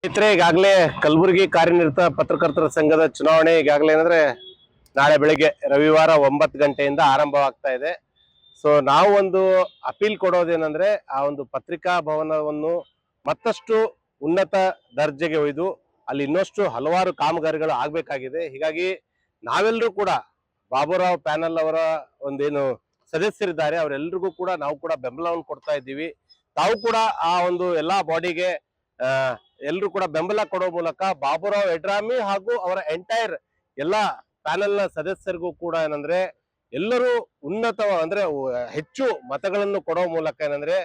ಸ್ನೇಹಿತರೆ, ಈಗಾಗಲೇ ಕಲಬುರಗಿ ಕಾರ್ಯನಿರತ ಪತ್ರಕರ್ತರ ಸಂಘದ ಚುನಾವಣೆ ಈಗಾಗಲೇ ಏನಂದ್ರೆ ನಾಳೆ ಬೆಳಿಗ್ಗೆ ರವಿವಾರ 9 ಗಂಟೆಯಿಂದ ಆರಂಭವಾಗ್ತಾ ಇದೆ. ಸೊ ನಾವು ಒಂದು ಅಪೀಲ್ ಕೊಡೋದೇನಂದ್ರೆ ಆ ಒಂದು ಪತ್ರಿಕಾ ಭವನವನ್ನು ಮತ್ತಷ್ಟು ಉನ್ನತ ದರ್ಜೆಗೆ ಒಯ್ದು ಅಲ್ಲಿ ಇನ್ನಷ್ಟು ಹಲವಾರು ಕಾಮಗಾರಿಗಳು ಆಗ್ಬೇಕಾಗಿದೆ. ಹೀಗಾಗಿ ನಾವೆಲ್ಲರೂ ಕೂಡ ಬಾಬುರಾವ್ ಪ್ಯಾನಲ್ ಅವರ ಒಂದೇನು ಸದಸ್ಯರಿದ್ದಾರೆ ಅವರೆಲ್ಲರಿಗೂ ಕೂಡ ನಾವು ಕೂಡ ಬೆಂಬಲವನ್ನು ಕೊಡ್ತಾ ಇದ್ದೀವಿ. ತಾವು ಕೂಡ ಆ ಒಂದು ಎಲ್ಲಾ ಬಾಡಿಗೆ ಎಲ್ಲರೂ ಕೂಡ ಬೆಂಬಲ ಕೊಡೋ ಮೂಲಕ ಬಾಬುರಾವ್ ಯಡ್ರಾಮಿ ಹಾಗೂ ಅವರ ಎಂಟೈರ್ ಎಲ್ಲಾ ಪ್ಯಾನೆಲ್ ನ ಸದಸ್ಯರಿಗೂ ಕೂಡ ಏನಂದ್ರೆ ಎಲ್ಲರೂ ಉನ್ನತ ಅಂದ್ರೆ ಹೆಚ್ಚು ಮತಗಳನ್ನು ಕೊಡೋ ಮೂಲಕ ಏನಂದ್ರೆ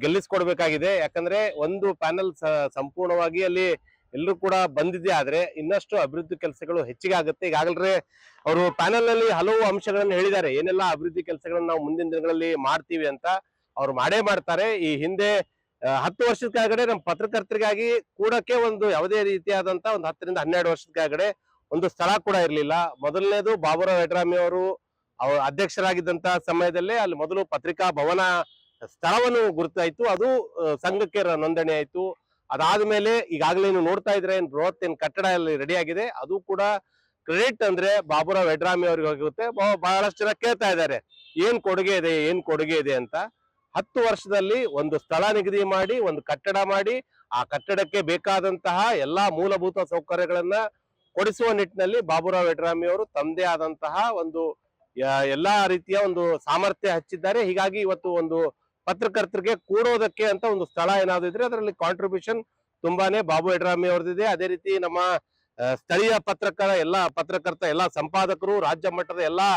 ಗೆಲ್ಲಿಸ್ಕೊಡ್ಬೇಕಾಗಿದೆ. ಯಾಕಂದ್ರೆ ಒಂದು ಪ್ಯಾನೆಲ್ ಸಂಪೂರ್ಣವಾಗಿ ಅಲ್ಲಿ ಎಲ್ಲರೂ ಕೂಡ ಬಂದಿದೆ, ಆದ್ರೆ ಇನ್ನಷ್ಟು ಅಭಿವೃದ್ಧಿ ಕೆಲಸಗಳು ಹೆಚ್ಚಿಗೆ ಆಗುತ್ತೆ. ಈಗಾಗಲೇ ಅವರು ಪ್ಯಾನೆಲ್ ನಲ್ಲಿ ಹಲವು ಅಂಶಗಳನ್ನು ಹೇಳಿದ್ದಾರೆ, ಏನೆಲ್ಲ ಅಭಿವೃದ್ಧಿ ಕೆಲಸಗಳನ್ನ ನಾವು ಮುಂದಿನ ದಿನಗಳಲ್ಲಿ ಮಾಡ್ತೀವಿ ಅಂತ. ಅವ್ರು ಮಾಡೇ ಮಾಡ್ತಾರೆ. ಈ ಹಿಂದೆ 10 ವರ್ಷದ ಕೆಳಗಡೆ ನಮ್ಮ ಪತ್ರಕರ್ತರಿಗಾಗಿ ಕೂಡಕ್ಕೆ ಒಂದು ಯಾವುದೇ ರೀತಿಯಾದಂತ ಒಂದು 10 ರಿಂದ 12 ವರ್ಷದ ಕೆಳಗಡೆ ಒಂದು ಸ್ಥಳ ಕೂಡ ಇರಲಿಲ್ಲ. ಮೊದಲನೇದು ಬಾಬುರಾವ್ ಯಡ್ರಾಮಿ ಅವರು ಅಧ್ಯಕ್ಷರಾಗಿದ್ದಂತ ಸಮಯದಲ್ಲೇ ಅಲ್ಲಿ ಮೊದಲು ಪತ್ರಿಕಾ ಭವನ ಸ್ಥಳವನ್ನು ಗುರುತಾಯ್ತು, ಅದು ಸಂಘಕ್ಕೆ ನೋಂದಣಿ ಆಯ್ತು. ಅದಾದ್ಮೇಲೆ ಈಗಾಗಲೇ ನೀವು ನೋಡ್ತಾ ಇದ್ರೆ ಬೃಹತ್ ಕಟ್ಟಡ ಅಲ್ಲಿ ರೆಡಿ ಆಗಿದೆ, ಅದು ಕೂಡ ಕ್ರೆಡಿಟ್ ಅಂದ್ರೆ ಬಾಬುರಾವ್ ಯಡ್ರಾಮಿ ಅವ್ರಿಗೆ ಹೋಗುತ್ತೆ. ಬಹಳಷ್ಟು ಜನ ಕೇಳ್ತಾ ಇದ್ದಾರೆ ಏನ್ ಕೊಡುಗೆ ಇದೆ ಅಂತ. 10 ವರ್ಷದಲ್ಲಿ ಒಂದು ಸ್ಥಳ ನಿಗದಿ ಮಾಡಿ ಒಂದು ಕಟ್ಟಡ ಮಾಡಿ ಆ ಕಟ್ಟಡಕ್ಕೆ ಬೇಕಾದಂತಹ ಎಲ್ಲಾ ಮೂಲಭೂತ ಸೌಕರ್ಯಗಳನ್ನ ಕೊಡಿಸುವ ನಿಟ್ಟಿನಲ್ಲಿ ಬಾಬುರಾವ್ ಯಡ್ರಾಮಿ ಅವರು ತಮ್ಮದೇ ಆದಂತಹ ಒಂದು ಎಲ್ಲಾ ರೀತಿಯ ಒಂದು ಸಾಮರ್ಥ್ಯ ಹಚ್ಚಿದ್ದಾರೆ. ಹೀಗಾಗಿ ಇವತ್ತು ಒಂದು ಪತ್ರಕರ್ತರಿಗೆ ಕೂಡೋದಕ್ಕೆ ಅಂತ ಒಂದು ಸ್ಥಳ ಏನಾದ್ರು ಇದ್ರೆ ಅದರಲ್ಲಿ ಕಾಂಟ್ರಿಬ್ಯೂಷನ್ ತುಂಬಾನೇ ಬಾಬು ಯಡ್ರಾಮಿ ಅವ್ರದ್ದಿದೆ. ಅದೇ ರೀತಿ ನಮ್ಮ ಸ್ಥಳೀಯ ಪತ್ರಕರ್ತ ಎಲ್ಲಾ ಸಂಪಾದಕರು, ರಾಜ್ಯ ಮಟ್ಟದ ಎಲ್ಲಾ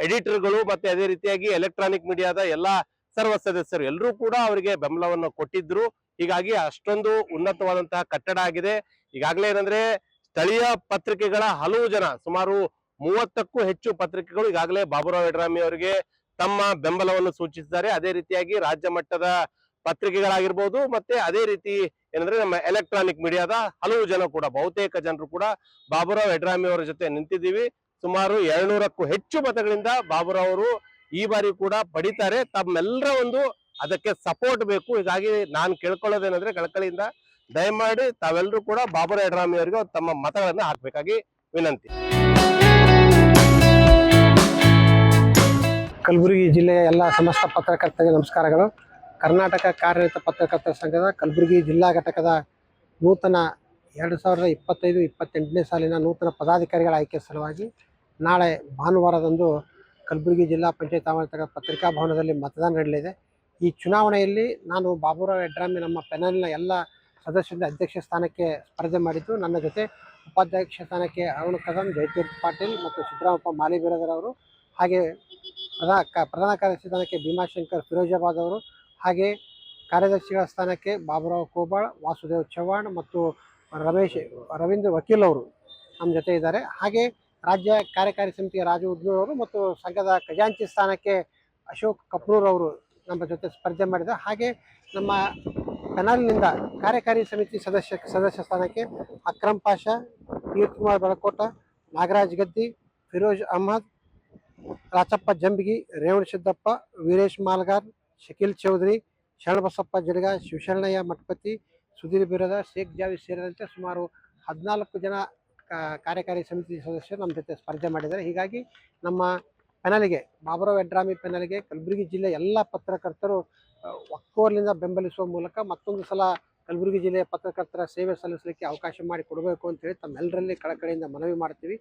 ಎಡಿಟರ್ಗಳು, ಮತ್ತೆ ಅದೇ ರೀತಿಯಾಗಿ ಎಲೆಕ್ಟ್ರಾನಿಕ್ ಮೀಡಿಯಾದ ಎಲ್ಲಾ ಸರ್ವ ಸದಸ್ಯರು ಎಲ್ಲರೂ ಕೂಡ ಅವರಿಗೆ ಬೆಂಬಲವನ್ನು ಕೊಟ್ಟಿದ್ರು. ಹೀಗಾಗಿ ಅಷ್ಟೊಂದು ಉನ್ನತವಾದಂತಹ ಕಟ್ಟಡ ಆಗಿದೆ. ಈಗಾಗಲೇ ಏನಂದ್ರೆ ಸ್ಥಳೀಯ ಪತ್ರಿಕೆಗಳ ಹಲವು ಜನ, ಸುಮಾರು 30ಕ್ಕೂ ಹೆಚ್ಚು ಪತ್ರಿಕೆಗಳು ಈಗಾಗಲೇ ಬಾಬುರಾವ್ ಯಡ್ರಾಮಿ ಅವರಿಗೆ ತಮ್ಮ ಬೆಂಬಲವನ್ನು ಸೂಚಿಸಿದ್ದಾರೆ. ಅದೇ ರೀತಿಯಾಗಿ ರಾಜ್ಯ ಮಟ್ಟದ ಪತ್ರಿಕೆಗಳಾಗಿರ್ಬೋದು, ಮತ್ತೆ ಅದೇ ರೀತಿ ಏನಂದ್ರೆ ನಮ್ಮ ಎಲೆಕ್ಟ್ರಾನಿಕ್ ಮೀಡಿಯಾದ ಹಲವು ಜನ ಕೂಡ, ಬಹುತೇಕ ಜನರು ಕೂಡ ಬಾಬುರಾವ್ ಯಡ್ರಾಮಿ ಅವರ ಜೊತೆ ನಿಂತಿದ್ದೀವಿ. ಸುಮಾರು 200ಕ್ಕೂ ಹೆಚ್ಚು ಮತಗಳಿಂದ ಬಾಬುರಾವ್ ಅವರು ಈ ಬಾರಿ ಕೂಡ ಪಡಿತಾರೆ. ತಮ್ಮೆಲ್ಲರ ಒಂದು ಅದಕ್ಕೆ ಸಪೋರ್ಟ್ ಬೇಕು. ಹೀಗಾಗಿ ನಾನು ಕೇಳ್ಕೊಳ್ಳೋದೇನಂದ್ರೆ ಕಳಕಳಿಯಿಂದ ದಯಮಾಡಿ ತಾವೆಲ್ಲರೂ ಕೂಡ ಬಾಬುರಾವ್ ಯಡ್ರಾಮಿ ಅವರಿಗೆ ತಮ್ಮ ಮತಗಳನ್ನ ಹಾಕ್ಬೇಕಾಗಿ ವಿನಂತಿ. ಕಲಬುರಗಿ ಜಿಲ್ಲೆಯ ಎಲ್ಲ ಸಮಸ್ತ ಪತ್ರಕರ್ತರಿಗೆ ನಮಸ್ಕಾರಗಳು. ಕರ್ನಾಟಕ ಕಾರ್ಯನಿರತ ಪತ್ರಕರ್ತರ ಸಂಘದ ಕಲಬುರಗಿ ಜಿಲ್ಲಾ ಘಟಕದ ನೂತನ 2025-28ನೇ ಸಾಲಿನ ನೂತನ ಪದಾಧಿಕಾರಿಗಳ ಆಯ್ಕೆ ಸಲುವಾಗಿ ನಾಳೆ ಭಾನುವಾರದಂದು ಕಲಬುರಗಿ ಜಿಲ್ಲಾ ಪಂಚಾಯತ್ ಆವರಣ ಪತ್ರಿಕಾ ಭವನದಲ್ಲಿ ಮತದಾನ ನಡೆಯಲಿದೆ. ಈ ಚುನಾವಣೆಯಲ್ಲಿ ನಾನು ಬಾಬುರಾವ್ ಯಡ್ರಾಮಿ ನಮ್ಮ ಪ್ಯಾನೆಲ್ನ ಎಲ್ಲ ಸದಸ್ಯರಿಂದ ಅಧ್ಯಕ್ಷ ಸ್ಥಾನಕ್ಕೆ ಸ್ಪರ್ಧೆ ಮಾಡಿದ್ದು. ನನ್ನ ಜೊತೆ ಉಪಾಧ್ಯಕ್ಷ ಸ್ಥಾನಕ್ಕೆ ಅರುಣ್ ಕದಂ, ಜಯತೀರ್ಥ ಪಾಟೀಲ್ ಮತ್ತು ಸಿದ್ದರಾಮಪ್ಪ ಮಾಲಿ ಬಿರಾದರ್ ಅವರು, ಹಾಗೆ ಪ್ರಧಾನ ಕಾರ್ಯದರ್ಶಿ ಸ್ಥಾನಕ್ಕೆ ಭೀಮಾಶಂಕರ್ ಫಿರೋಜಾಬಾದ್ ಅವರು, ಹಾಗೆ ಕಾರ್ಯದರ್ಶಿಗಳ ಸ್ಥಾನಕ್ಕೆ ಬಾಬುರಾವ್ ಕೋಬಾಳ್, ವಾಸುದೇವ್ ಚವ್ಹಾಣ್ ಮತ್ತು ರವೀಂದ್ರ ವಕೀಲ್ ಅವರು ನಮ್ಮ ಜೊತೆ ಇದ್ದಾರೆ. ಹಾಗೆ ರಾಜ್ಯ ಕಾರ್ಯಕಾರಿ ಸಮಿತಿಯ ರಾಜು ಉದ್ನೂರ್ ಅವರು ಮತ್ತು ಸಂಘದ ಖಜಾಂಚಿ ಸ್ಥಾನಕ್ಕೆ ಅಶೋಕ್ ಕಪ್ನೂರ್ ಅವರು ನಮ್ಮ ಜೊತೆ ಸ್ಪರ್ಧೆ ಮಾಡಿದ್ದಾರೆ. ಹಾಗೆ ನಮ್ಮ ಪ್ಯಾನಲ್ನಿಂದ ಕಾರ್ಯಕಾರಿ ಸಮಿತಿ ಸದಸ್ಯ ಸ್ಥಾನಕ್ಕೆ ಅಕ್ರಮ್ ಪಾಷಾ, ತೀರ್ಥಕುಮಾರ್ ಬೆಳಕೋಟ, ನಾಗರಾಜ್ ಗದ್ದಿ, ಫಿರೋಜ್ ಅಹ್ಮದ್, ರಾಚಪ್ಪ ಜಂಬಿಗಿ, ರೇವಣ ಸಿದ್ದಪ್ಪ, ವೀರೇಶ್ ಮಾಲ್ಗಾರ್, ಶಕೀಲ್ ಚೌಧರಿ, ಶರಣಬಸಪ್ಪ ಜಡಗ, ಶಿವಶರಣಯ್ಯ ಮಠಪತಿ, ಸುಧೀರ್ ಬಿರಾದರ್, ಶೇಖ್ ಜಾವಿ ಸೇರಿದಂತೆ ಸುಮಾರು 14 ಜನ ಕಾರ್ಯಕಾರಿ ಸಮಿತಿ ಸದಸ್ಯರು ನಮ್ಮ ಜೊತೆ ಸ್ಪರ್ಧೆ ಮಾಡಿದ್ದಾರೆ. ಹೀಗಾಗಿ ನಮ್ಮ ಪ್ಯಾನಲ್ಗೆ, ಬಾಬುರಾವ್ ಯಡ್ರಾಮಿ ಪ್ಯಾನಲ್ಗೆ ಕಲಬುರಗಿ ಜಿಲ್ಲೆ ಎಲ್ಲ ಪತ್ರಕರ್ತರು ಒಕ್ಕೊರಲಿಂದ ಬೆಂಬಲಿಸುವ ಮೂಲಕ ಮತ್ತೊಂದು ಸಲ ಕಲಬುರಗಿ ಜಿಲ್ಲೆಯ ಪತ್ರಕರ್ತರ ಸೇವೆ ಸಲ್ಲಿಸಲಿಕ್ಕೆ ಅವಕಾಶ ಮಾಡಿ ಕೊಡಬೇಕು ಅಂತೇಳಿ ತಮ್ಮೆಲ್ಲರಲ್ಲಿ ಕಳಕಳಿಯಿಂದ ಮನವಿ ಮಾಡ್ತೀವಿ.